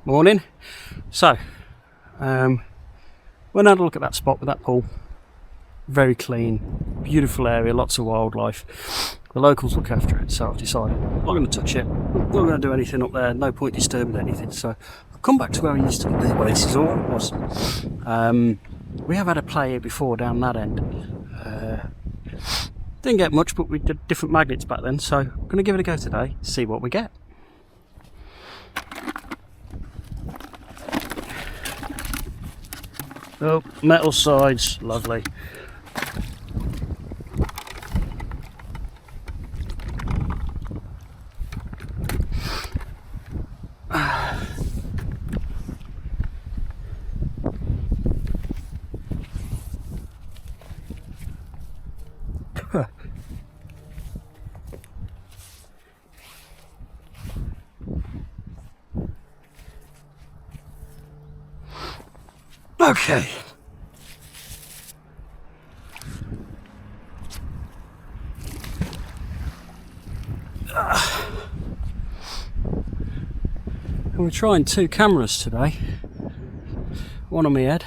Morning. So, went and had a look at that spot with that pool. Very clean, beautiful area, lots of wildlife. The locals look after it, so I've decided I'm not going to touch it. I'm not going to do anything up there. No point disturbing anything. So I've come back to where we used to be. Well, this is all it was. We have had a play here before down that end. Didn't get much, but we did different magnets back then. So I'm going to give it a go today. See what we get. Oh, metal sides, lovely. Okay. And we're trying two cameras today. One on my head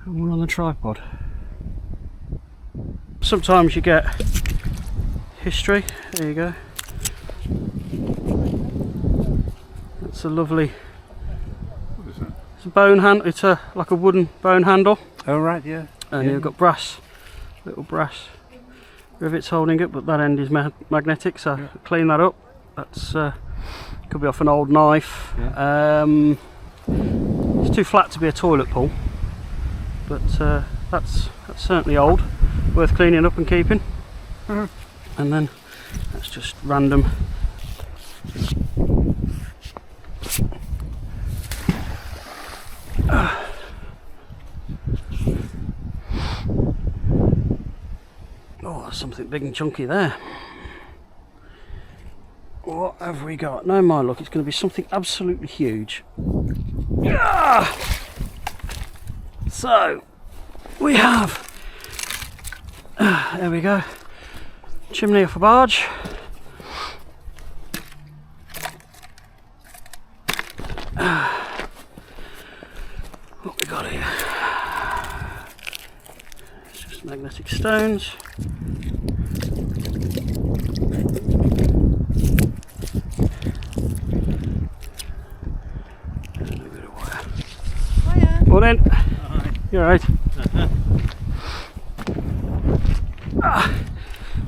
and one on the tripod. Sometimes you get history. There you go. That's a lovely. It's a bone hand. It's like a wooden bone handle. Oh right, yeah. And you've got little brass rivets holding it, but that end is magnetic. So clean that up. That's could be off an old knife. Yeah. It's too flat to be a toilet pool, but that's certainly old. Worth cleaning up and keeping. And then that's just random. Oh, there's something big and chunky there. What have we got? No, my luck, it's going to be something absolutely huge. So, we have, there we go, chimney off a barge. What we got here? It's just magnetic stones. Morning. Hi. You alright?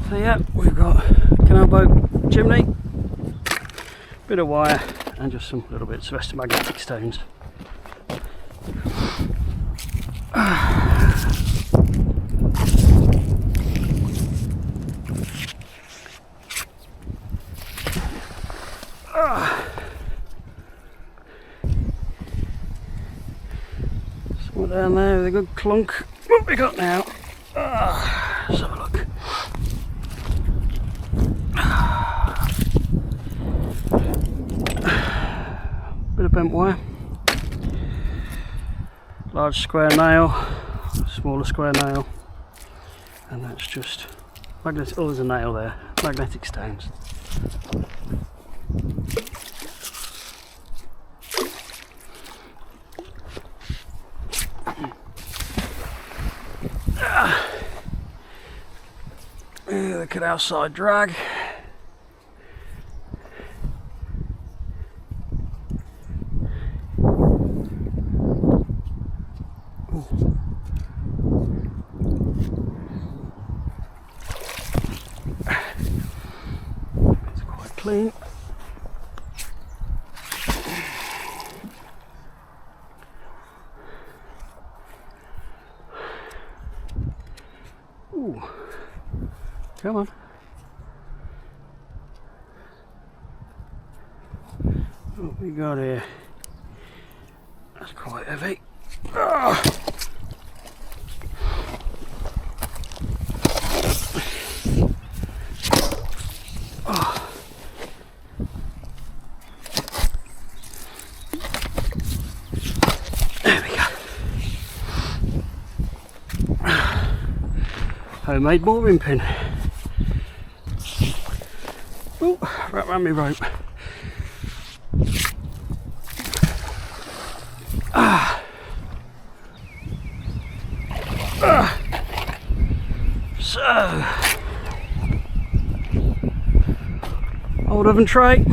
So yeah, we've got canal boat chimney, bit of wire and just some little bits of rest of magnetic stones. Somewhere down there with a good clunk. What we got now? Let's have a look. Bit of bent wire. Large square nail, smaller square nail, and that's just magnetic. Oh, there's a nail there. Magnetic stones. Look at outside drag. It's quite clean. Ooh. Come on. What we got here? That's quite heavy. Oh. Oh. There we go. Homemade mooring pin. Oh, wrap around my rope. So, old oven tray.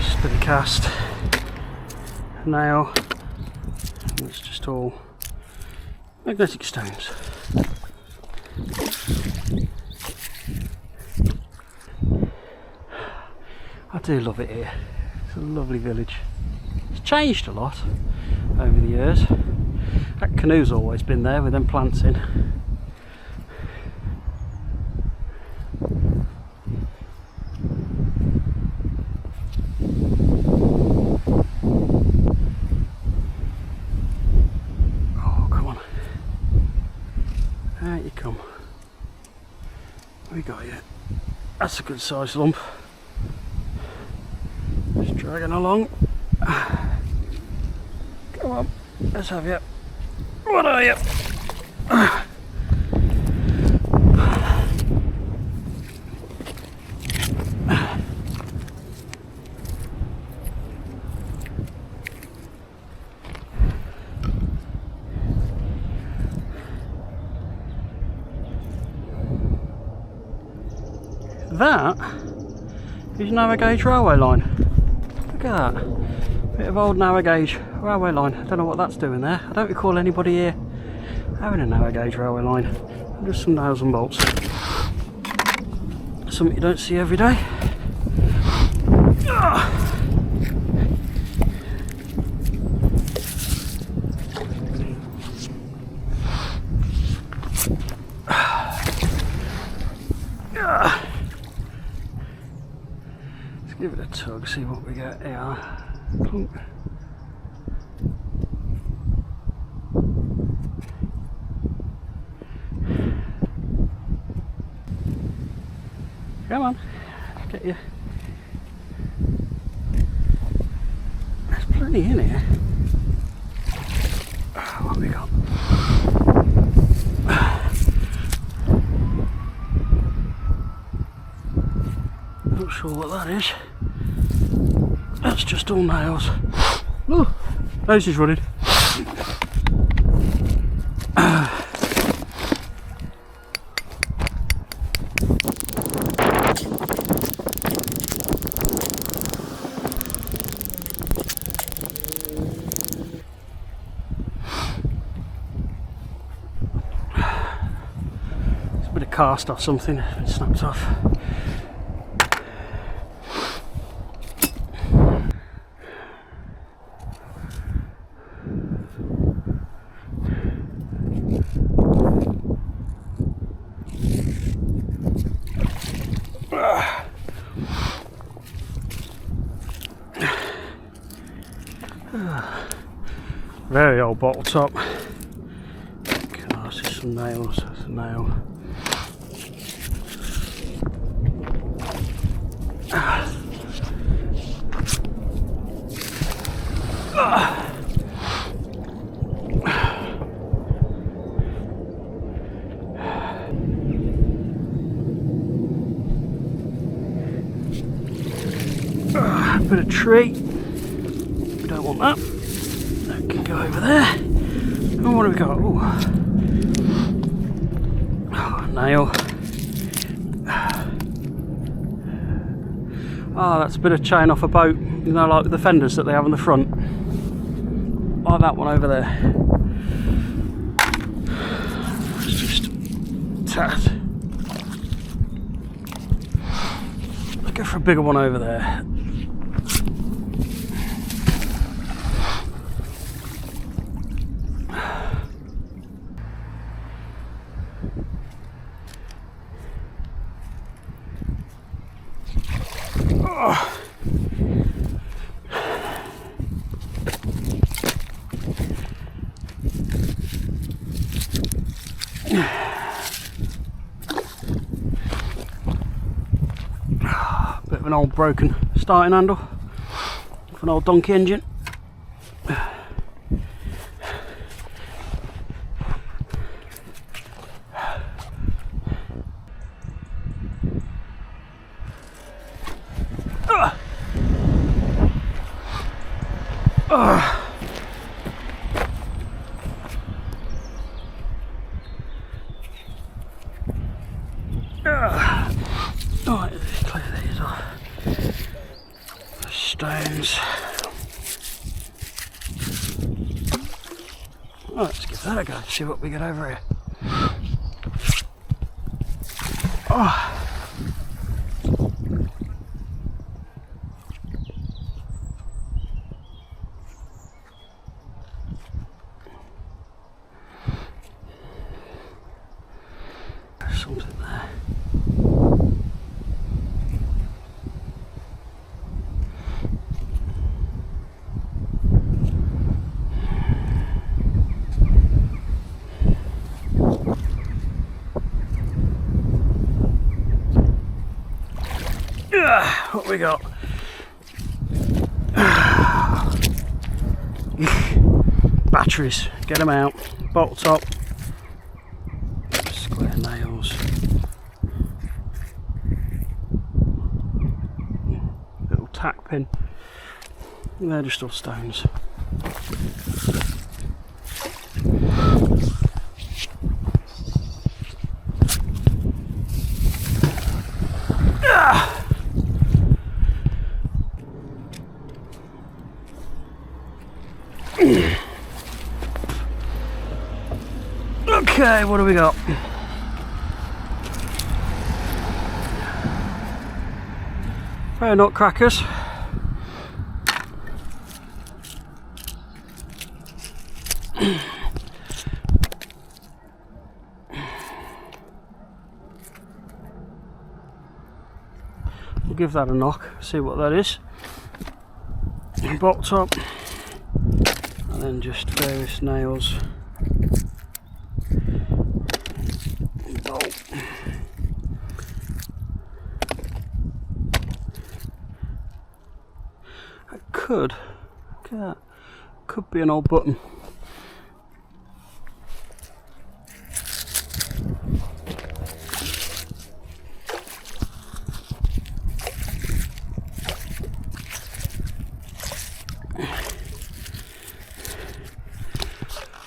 Steady cast, nail, and it's just all magnetic stones. I do love it here. It's a lovely village. It's changed a lot over the years. That canoe's always been there with them plants in. Oh, come on. Out you come. We got you. That's a good sized lump. Just dragging along. Come on, let's have you. What are you? That is narrow gauge railway line. Look at that. Bit of old narrow gauge railway line. I don't know what that's doing there. I don't recall anybody here having a narrow gauge railway line. Just some nails and bolts. Something you don't see every day. Let's give it a tug, see what we get here. Clunk. Come on, get you. There's plenty in here. What have we got? Not sure what that is. That's just all nails. Oh, nose is running. It's a bit of cast off something, it's been snapped off. Very old bottle top. Gosh, there's some nails. That's a nail. Bit of tree. We don't want that. That can go over there. And what have we got? Ooh. Oh, nail. Oh, that's a bit of chain off a boat. You know, like the fenders that they have on the front. Like that one over there. It's just tattered. Let's go for a bigger one over there. Bit of an old broken starting handle for an old donkey engine. Right, clear these off. Stones. Oh, let's give that a go, see what we get over here. Oh. There's something there. What we got? Batteries, get them out. Bottle top, square nails, little tack pin. And they're just all stones. Okay, what do we got? Pair nutcrackers. We'll give that a knock, see what that is. Bolt top, and then just various nails. Bolt. It could be an old button.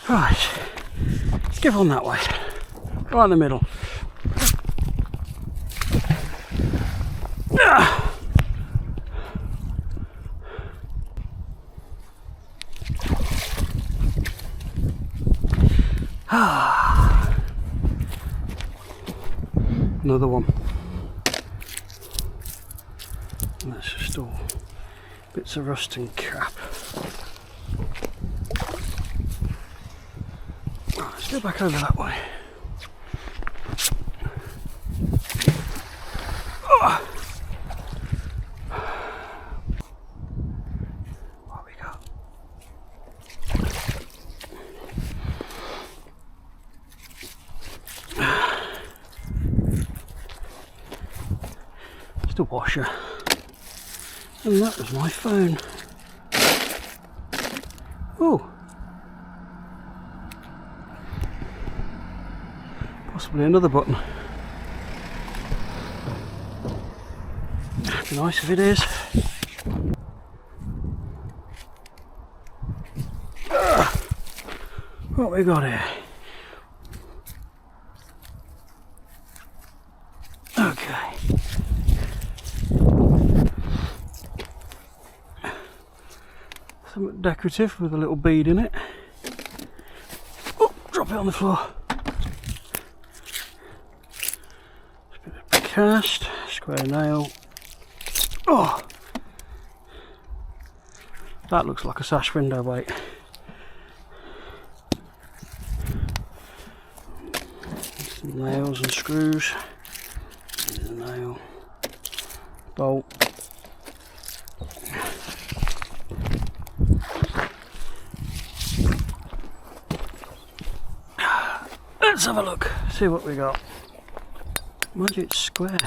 Right, let's give on that way, right in the middle. Another one. And that's just all bits of rust and crap. Right, let's go back over that way. Oh. What have we got? Just a washer. And that was my phone. Oh. Possibly another button. Be nice if it is. What we got here? Okay. Something decorative with a little bead in it. Oh, drop it on the floor. Cast, square nail. Oh, that looks like a sash window weight. Some nails and screws. There's a nail, bolt. Let's have a look, see what we got. Mind you, it's square.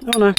Oh no.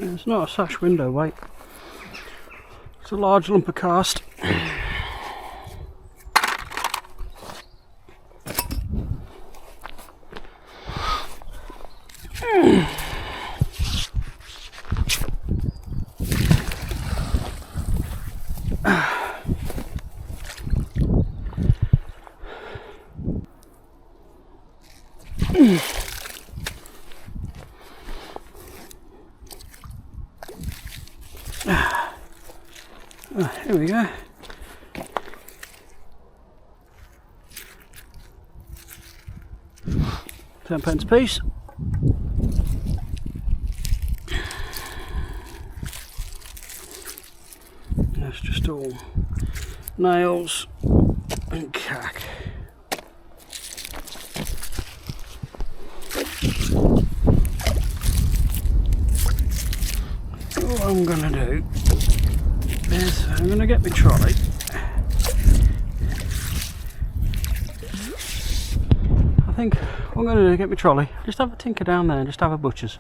It's not a sash window weight. It's a large lump of cast. Here we go. £10 a piece. That's just all nails and cack. All I'm going to do is I'm going to get my trolley. I think what I'm going to do is get my trolley, just have a tinker down there and just have a butcher's.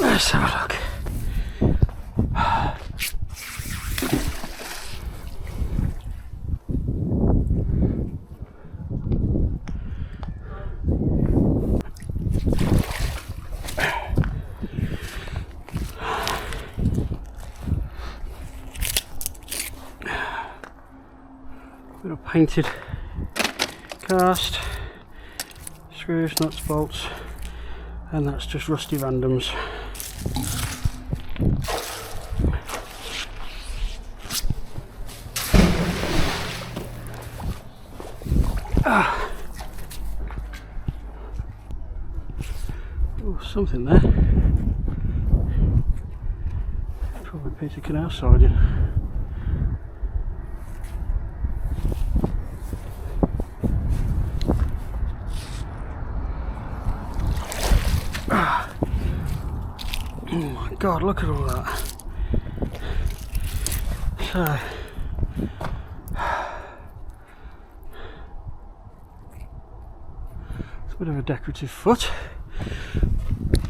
Let's have a look. Bit of painted cast, screws, nuts, bolts, and that's just rusty randoms. Oh, something there. Probably a piece of canal siding. Oh my god, look at all that. So, it's a bit of a decorative foot.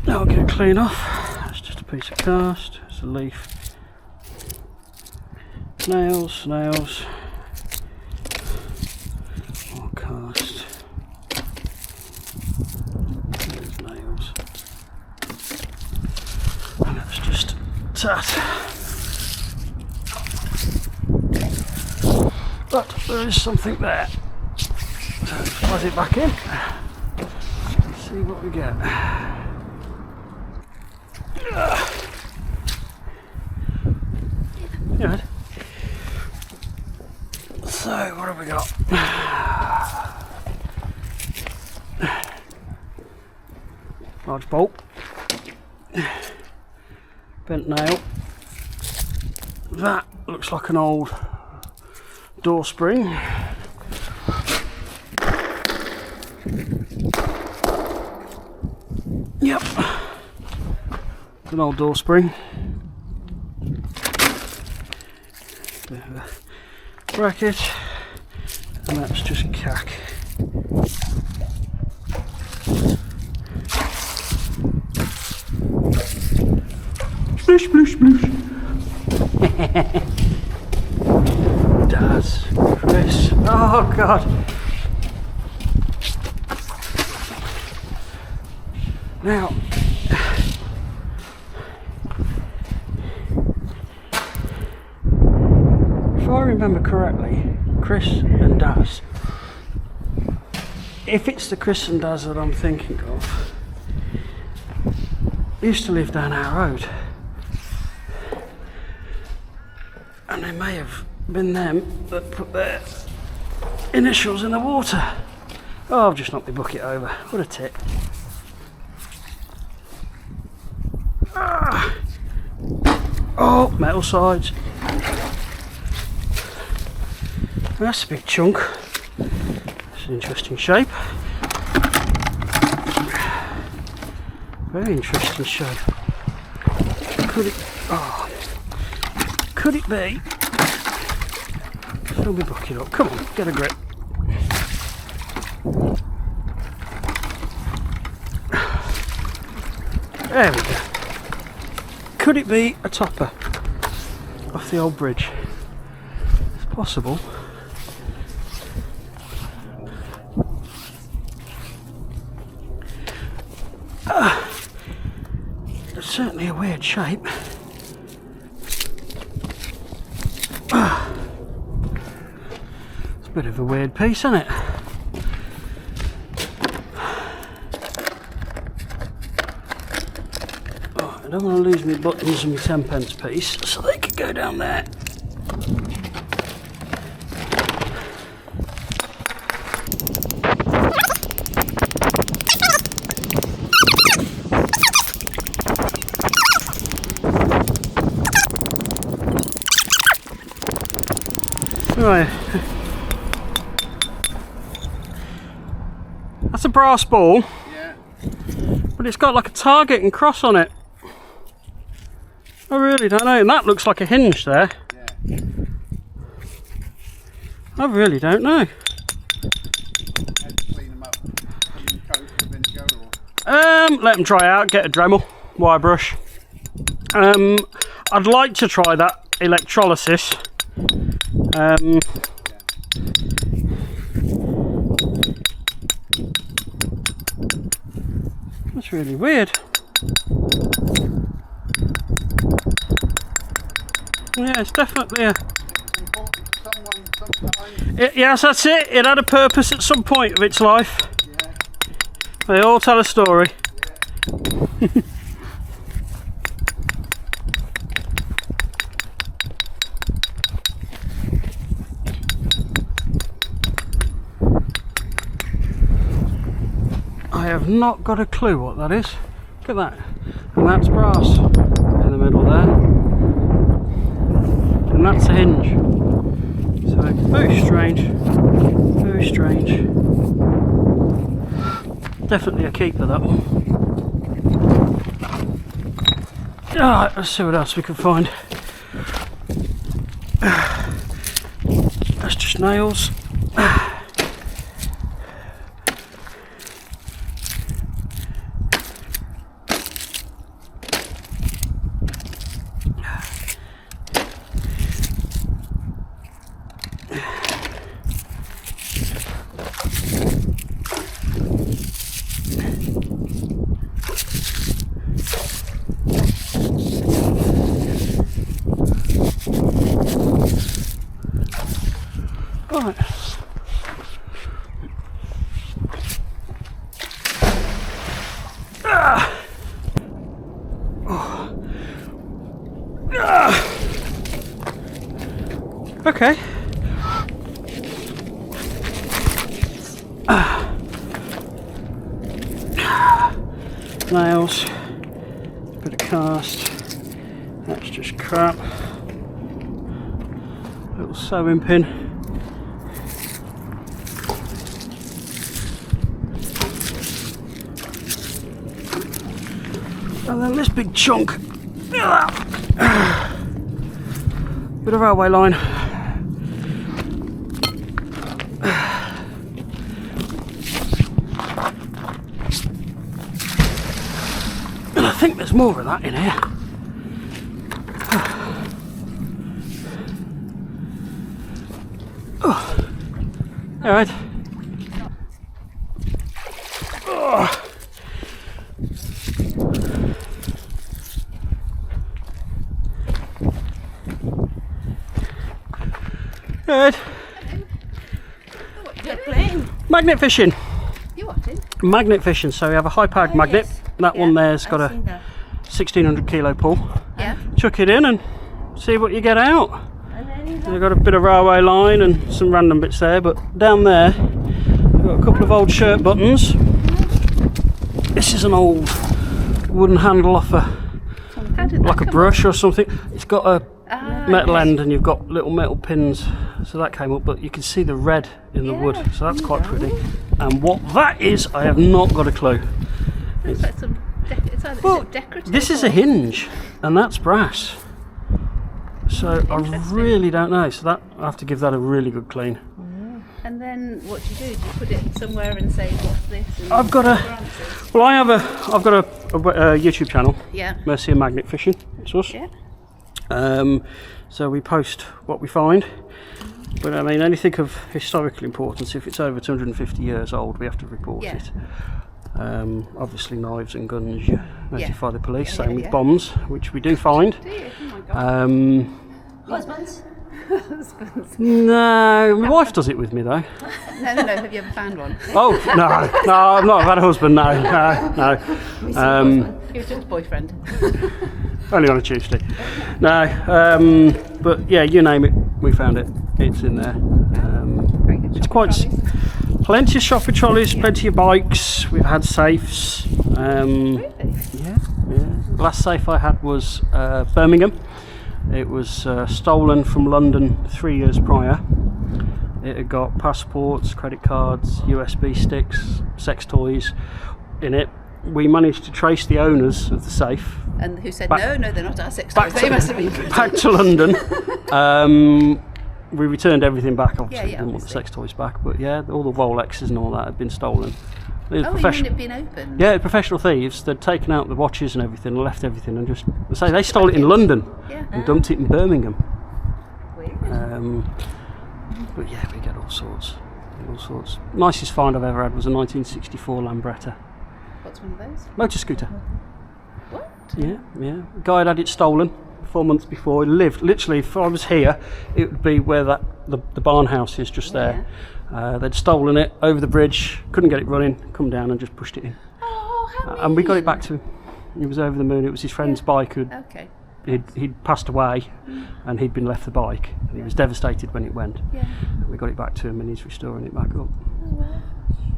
Now I'll get it clean off. That's just a piece of cast, it's a leaf. Nails, nails. More cast. There's nails. And that's just tat. But there is something there. So let's plug it back in. Let's see what we get. Good. So what have we got? Large bolt, bent nail. That looks like an old door spring. Yep, an old door spring. Bracket, and that's just cack. Splish, splish, splish. Does Chris? Oh God! Now, if I remember correctly, Chris and Daz, if it's the Chris and Daz that I'm thinking of, used to live down our road, and they may have been them that put their initials in the water. Oh, I've just knocked my bucket over. What a tit. Ah. Oh, metal sides. That's a big chunk. It's an interesting shape. Very interesting shape. Could it? Oh, could it be? Fill my bucket up. Come on, get a grip. There we go. Could it be a topper off the old bridge? It's possible. It's certainly a weird shape. It's a bit of a weird piece, isn't it? Oh, I don't want to lose my buttons and my 10p piece, so they could go down there. Right. That's a brass ball. Yeah. But it's got like a target and cross on it. I really don't know. And that looks like a hinge there. Yeah. I really don't know. Had to clean them up. Coat with vinegar or? Let them dry out, get a Dremel, wire brush. I'd like to try that electrolysis. That's really weird. Yeah, it's definitely a... yes, that's it. It had a purpose at some point of its life. Yeah. They all tell a story. Yeah. I have not got a clue what that is. Look at that. And that's brass in the middle there. And that's a hinge. So very strange. Very strange. Definitely a keeper, that one. Alright, let's see what else we can find. That's just nails. Right. Okay. Nails, bit of cast, that's just crap. Little sewing pin. And then this big chunk. Bit of railway line. And I think there's more of that in here. Oh. All right. Oh. Good. You're playing. Magnet fishing. You watching? Magnet fishing. So we have a high powered magnet. Yes. That one there's got a 1600 kilo pull. Yeah. Chuck it in and see what you get out. And then We've got a bit of railway line and some random bits there, but down there we've got a couple of old shirt buttons. This is an old wooden handle off a like a brush or something. It's got a metal end and you've got little metal pins, so that came up, but you can see the red in the wood, so that's quite pretty. And what that is, I have not got a clue. Looks like some It's either, Well, is it decorative? this is a hinge, and that's brass. So I really don't know. So that I have to give that a really good clean. And then what do? Do you put it somewhere and say what's this? And I've got answers? I've got a YouTube channel. Yeah. Mercy and Magnet Fishing. It's us. Yeah. So we post what we find. But I mean, anything of historical importance, if it's over 250 years old, we have to report it. Obviously, knives and guns, you notify the police. Same with bombs, which we do find. Do you? Oh my God. Husbands? Husbands. No, my wife does it with me though. No. Have you ever found one? Oh no, I've not had a husband. No. He was just a boyfriend. Only on a Tuesday. No, but yeah, you name it, we found it. It's in there. Very good. It's quite plenty of shopper trolleys, plenty of bikes. We've had safes. Really? Yeah. The last safe I had was Birmingham. It was stolen from London 3 years prior. It had got passports, credit cards, USB sticks, sex toys in it. We managed to trace the owners of the safe. And who said, Back- no, they're not our sex toys. They must have been. Back to London. We returned everything back. Obviously, Yeah, didn't want the obviously. sex toys back, but yeah, all the Rolexes and all that had been stolen. It was Oh, you mean it being opened? Yeah, professional thieves. They'd taken out the watches and everything, and left everything, and just they stole it in London Yeah. and dumped it in Birmingham. Weird. But yeah, we get all sorts. Nicest find I've ever had was a 1964 Lambretta What's one of those? motor scooter. What? Yeah. A guy had it stolen 4 months before. He lived literally. If I was here, it would be where the barn house is, just there. They'd stolen it over the bridge, couldn't get it running, come down and just pushed it in. Oh, how And we got it mean. back to him. He was over the moon. It was his friend's bike who'd Okay. he'd passed away, and he'd been left the bike, and he was devastated when it went. Yeah. We got it back to him, and he's restoring it back up.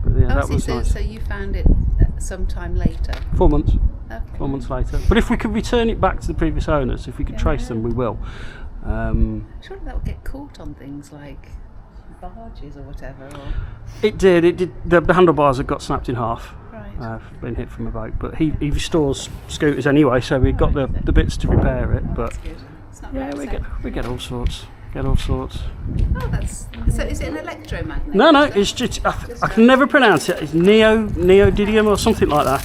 But yeah, that was so, nice. so you found it sometime later. 4 months. Okay. 4 months later. But if we could return it back to the previous owners, if we could trace them, we will. Surely that would get caught on things like barges or whatever. Or... It did. The handlebars had got snapped in half. Right. Been hit from a boat, but he restores scooters anyway, so we got the bits to repair it. But That's good. It's not yeah, very we get all sorts. Oh, that's so. Is it an electromagnet? No, it's just I can never pronounce it. It's neodymium or something like that.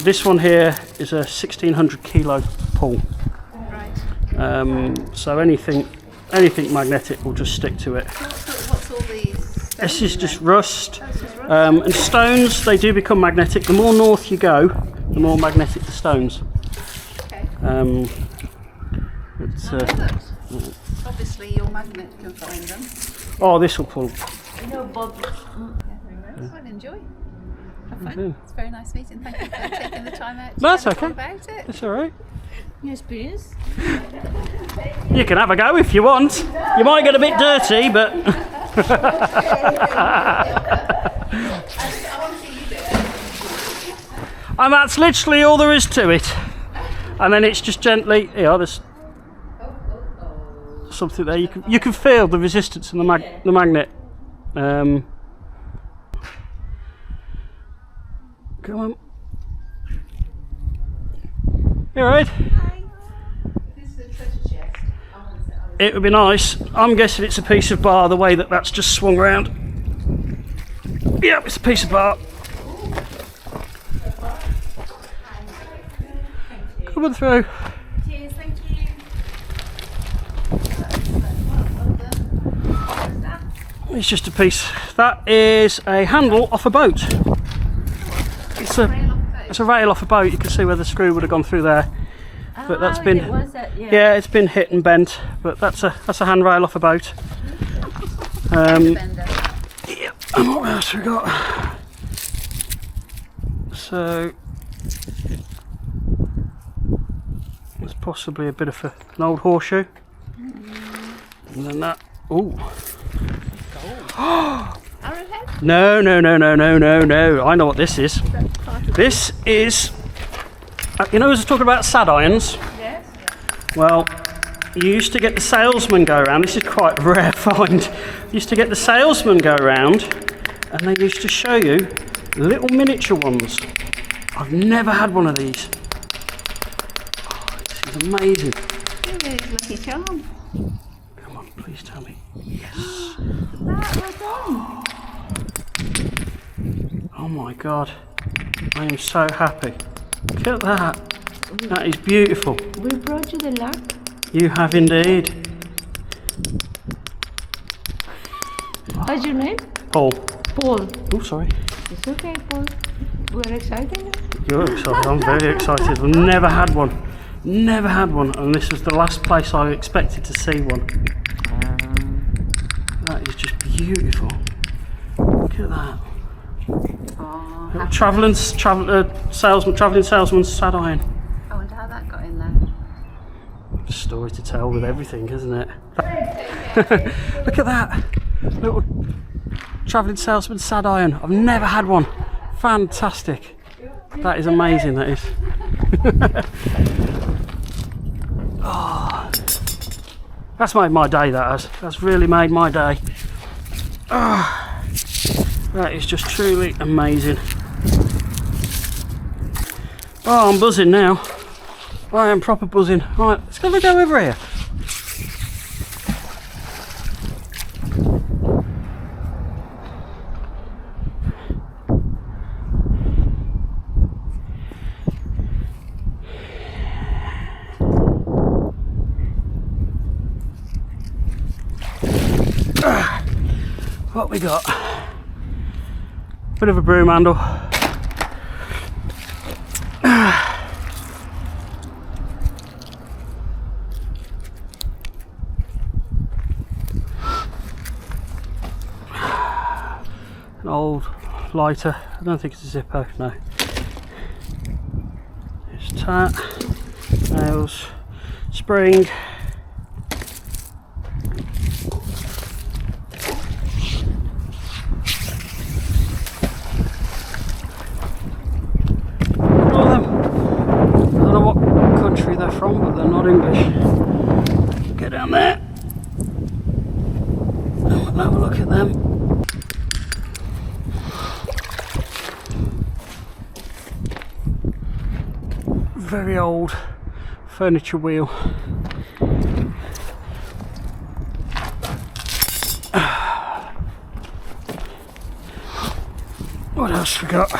This one here is a 1600 kilo pull. Right. So anything magnetic will just stick to it. What's all these? This is just rust. That's just rust. And stones, they do become magnetic. The more north you go, the more magnetic the stones. Okay. Obviously, your magnet can find them. Oh, this will pull. No, Bob. Well, enjoy. Have fun. It's a very nice meeting. Thank you for taking the time out to That's tell us all okay. about it. It's all right. Your experience? You can have a go if you want. You might get a bit dirty, but I want to see you do it. and that's literally all there is to it. And then it's just gently. There's something there. You can feel the resistance in the magnet. Come on. You alright? This is a treasure chest. It would be nice. I'm guessing it's a piece of bar, the way that's just swung around. Yep, it's a piece of bar. Coming through. Cheers, thank you. It's just a piece. That is a handle off a boat. It's a rail off a boat. You can see where the screw would have gone through there. But that's been yeah, it's been hit and bent. But that's a handrail off a boat. Yeah, and what else we got? So there's possibly a bit of an old horseshoe. And then that. Ooh. Arrowhead? No. I know what this is. This is, as I was talking about sad irons. Yes. Well, you used to get the salesman go around. This is quite a rare find. You used to get the salesman go around, and they used to show you little miniature ones I've never had one of these. Oh, this is amazing. Look at his lucky charm. Come on, please tell me. Yes. Well done. Oh my God. I am so happy. Look at that. That is beautiful. We brought you the luck. You have indeed. What's your name? Paul. Paul. Oh, sorry. It's okay, Paul. We're excited. You're excited. I'm very excited. I've never had one. Never had one. And this was the last place I expected to see one. That is just beautiful. Look at that. Oh, Travelling salesman's sad iron. I wonder how that got in there. Story to tell with everything, isn't it? Look at that little travelling salesman sad iron. I've never had one. Fantastic. That is amazing. That is. Oh, that's made my day. That has. That's really made my day. Oh, that is just truly amazing. Oh, I'm buzzing now. I am proper buzzing. Right, let's go over here. What we got? Bit of a broom handle. An old lighter. I don't think it's a Zippo, no. It's tat, nails, spring. They're from, but they're not English. Get down there and we'll have a look at them. Very old furniture wheel. What else we got?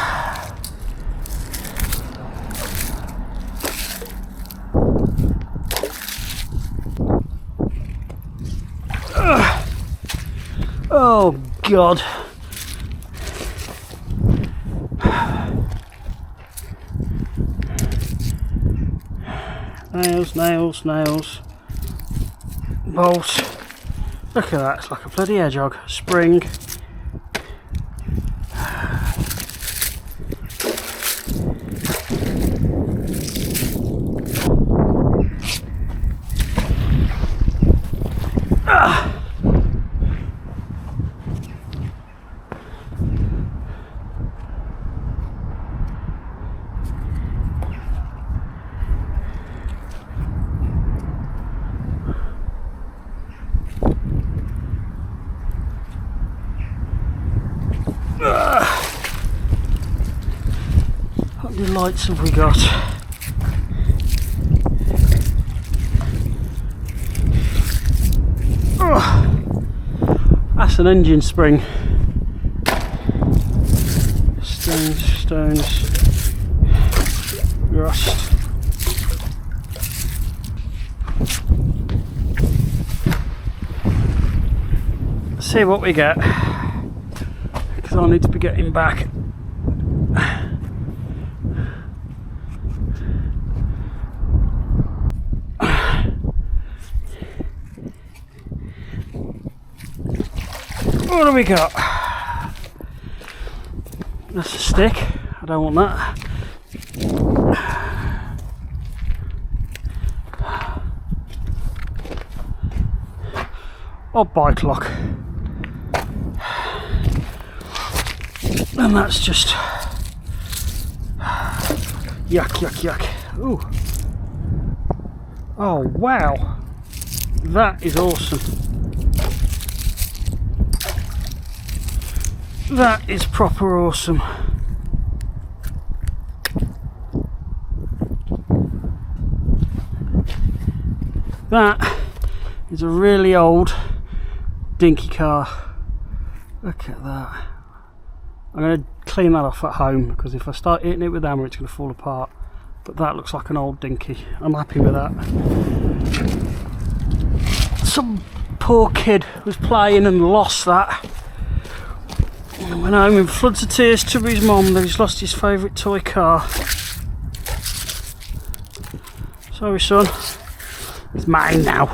Oh God. Nails. Bolts. Look at that, it's like a bloody hedgehog. Spring. What new lights have we got? Oh, that's an engine spring. Stones, rust. Let's see what we get, because I need to be getting back. What do we got? That's a stick. I don't want that. Odd bike lock. And that's just yuck. Ooh. Oh wow. That is awesome. That is proper awesome. That is a really old dinky car. Look at that. I'm going to clean that off at home, because if I start hitting it with the hammer it's going to fall apart. But that looks like an old dinky. I'm happy with that. Some poor kid was playing and lost that. And went home in floods of tears to his mum that he's lost his favourite toy car. Sorry son, it's mine now.